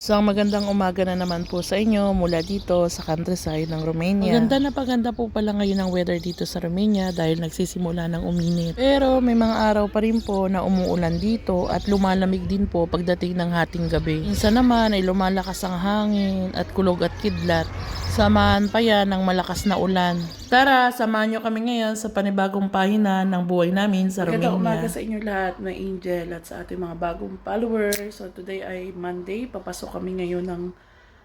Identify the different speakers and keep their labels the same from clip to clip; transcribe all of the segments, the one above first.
Speaker 1: So, magandang umaga na naman po sa inyo mula dito sa countryside ng Romania. Maganda po pala ngayon ang weather dito sa Romania dahil nagsisimula ng uminit. Pero may mga araw pa rin po na umuulan dito at lumalamig din po pagdating ng hating gabi. Minsan naman ay lumalakas ang hangin at kulog at kidlat. Samahan pa yan ng malakas na ulan. Tara, samahan nyo kami ngayon sa panibagong pahina ng buhay namin sa Romania. Magandang umaga sa inyo lahat, mga angel, at sa ating mga bagong followers. So today ay Monday, papasok kami ngayon ng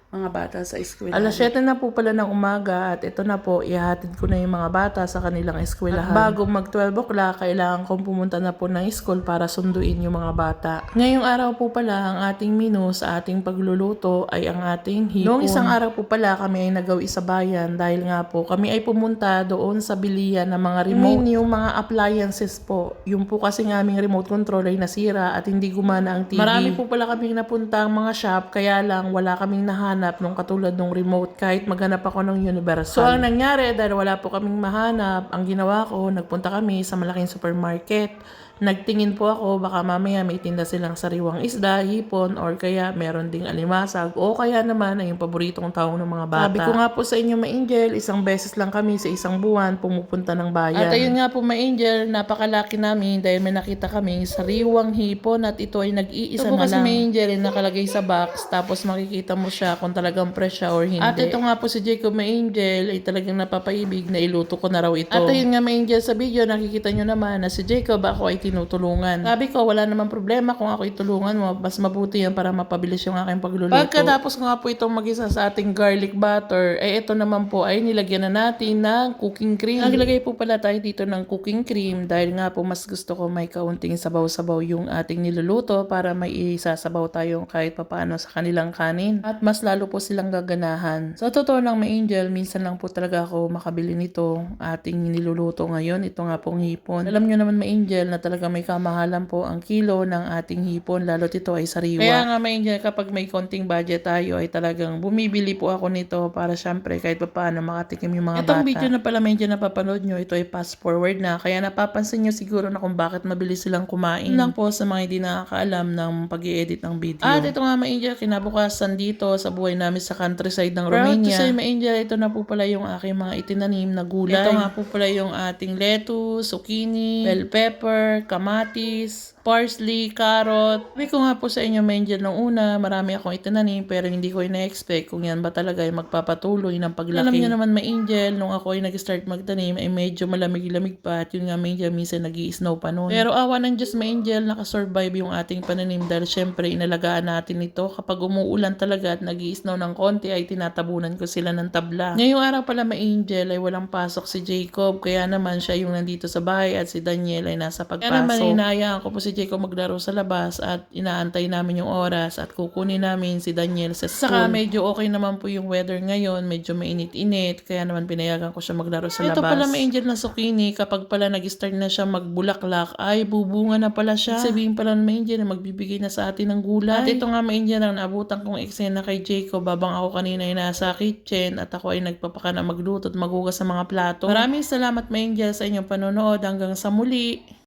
Speaker 1: mga bata sa eskwelahan. Alas 7 na po pala ng umaga at ito na po, ihahatid ko na yung mga bata sa kanilang eskwelahan. At bago mag 12 o'clock, kailangan kong pumunta na po ng school para sunduin yung mga bata. Ngayong araw po pala, ang ating menu sa ating pagluluto ay ang ating hipon. Noong isang araw po pala, kami ay nagawi sa bayan dahil nga po, kami ay pumunta doon sa bilihan ng mga remote. Yung mga appliances po. Yung po kasi ng aming remote control ay nasira at hindi gumana ang TV. Marami po pala kaming napuntang mga shop, kaya lang wala kaming nahanap nung katulad ng remote kahit maghanap ako ng universal. So ang nangyari dahil wala po kaming mahanap, ang ginawa ko, nagpunta kami sa malaking supermarket. Nagtingin po ako, baka mamaya may tinda silang sariwang isda, hipon, or kaya meron ding alimasag, o kaya naman ay yung paboritong taong ng mga bata. Sabi ko nga po sa inyo, ma-angel, isang beses lang kami sa isang buwan pumupunta ng bayan. At ayun nga po, ma-angel, napakalaki namin dahil may nakita kami sariwang hipon at ito ay nag-iisa na lang. Ito po kasi ma-angel ay nakalagay sa box, tapos makikita mo siya kung talagang fresh siya or hindi. At ito nga po si Jacob, ma-angel, ay talagang napapaibig na iluto ko na raw ito. At ayun nga, ma-angel, sa video, nakikita nyo naman na si Jacob, ako ay tinutulungan. Sabi ko, wala namang problema kung ako itulungan mo. Mas mabuti yan para mapabilis yung aking pagluluto. Pagkatapos ko nga po itong mag-isa sa ating garlic butter, ay ito naman po ay nilagyan na natin ng cooking cream. Naglagay po pala tayo dito ng cooking cream dahil nga po mas gusto ko may kaunting sabaw-sabaw yung ating niluluto para may isasabaw tayong kahit papaano sa kanilang kanin. At mas lalo po silang gaganahan. Sa totoo lang, may angel, minsan lang po talaga ako makabili nito ating niluluto ngayon. Ito nga pong hipon. Alam nyo naman, may angel, na talaga may kamahalan po ang kilo ng ating hipon, lalo't ito ay sariwa. Kaya nga, may angel, kapag may konting budget tayo ay talagang bumibili po ako nito para syempre kahit paano makatikim yung mga bata. Itong video na pala, may angel, napapanood nyo, ito ay fast forward na, kaya napapansin nyo siguro na kung bakit mabilis silang kumain. Lang po sa mga hindi nakakaalam ng pag-i-edit ng video. At ito nga, may angel, kinabukasan dito sa buhay namin sa countryside ng Romania. Proud to say, may angel, ito na po pala yung aking mga itinanim na gulay. Ito nga po pala yung ating lettuce, zucchini, bell pepper, kamatis, parsley, carrot. Sabi ko nga po sa inyo, may angel, nung una, marami akong itinanim pero hindi ko ina-expect kung yan ba talaga ay magpapatuloy ng paglaki. Alam niyo naman, may angel, nung ako ay nag-start magtanim ay medyo malamig-lamig pa at yun nga, may angel, minsan nag-i-snow pa noon. Pero awa ng Diyos, may angel, nakasurvive yung ating pananim dahil syempre inalagaan natin ito. Kapag umuulan talaga at nag-i-snow ng konti ay tinatabunan ko sila ng tabla. Ngayong araw pala, may angel, ay walang pasok si Jacob, kaya naman siya yung nandito sa bahay at si Daniel ay nasa pagpasok. Kaya naman hinahayaan ko po si Jacob maglaro sa labas at inaantay namin yung oras at kukunin namin si Daniel sa school. Saka medyo okay naman po yung weather ngayon, medyo mainit-init, kaya naman pinayagan ko siya maglaro sa labas. Ito pala, may angel, na zucchini, kapag pala nag-start na siya magbulaklak ay bubunga na pala siya. Sabihin pala, may angel, na magbibigay na sa atin ng gulay. At ito nga, may angel, ang naabutan kong eksena kay Jacob babang ako kanina ay nasa kitchen at ako ay nagpapaka na magluto at maghugas sa mga plato. Maraming salamat, may angel, sa inyong panonood. Hanggang sa muli.